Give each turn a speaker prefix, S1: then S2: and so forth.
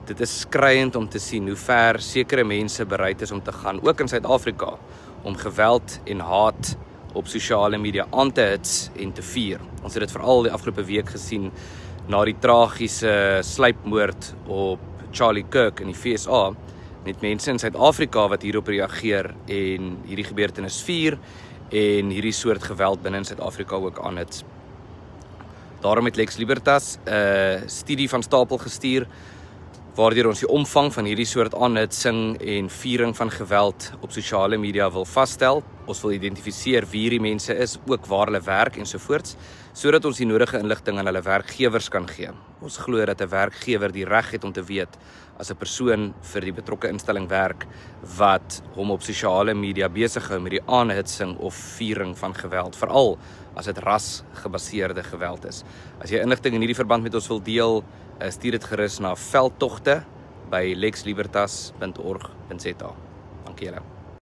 S1: Dit is skriwend om te sien hoe ver sekere mense bereid is om te gaan, ook in Suid-Afrika, om geweld en haat op sosiale media aan te hits en te vier. Ons het dit veral die afgelope week gesien na die tragiese sluipmoord op Charlie Kirk in die VSA, met mense in Suid-Afrika wat hierop reageer en hierdie gebeurtenis vier en hierdie soort geweld binne in Suid-Afrika ook aanhits. Daarom het Lex Libertas 'n studie van stapel gestuur waardeur ons die omvang van hierdie soort aanhitsing en viering van geweld op sosiale media wil vasstel. Ons wil identifiseer wie hierdie mense is, ook waar hulle werk ensovoorts, sodat ons die nodige inligting aan hulle werkgewers kan gee. Ons glo dat 'n werkgewer die reg het om te weet as 'n persoon vir die betrokke instelling werk wat hom op sosiale media besig hou met die aanhitsing of viering van geweld, veral as dit rasgebaseerde geweld is. As jy inligting in hierdie verband met ons wil deel, stuur dit gerus na veldtogte by lexlibertas.org.za. Dankie julle.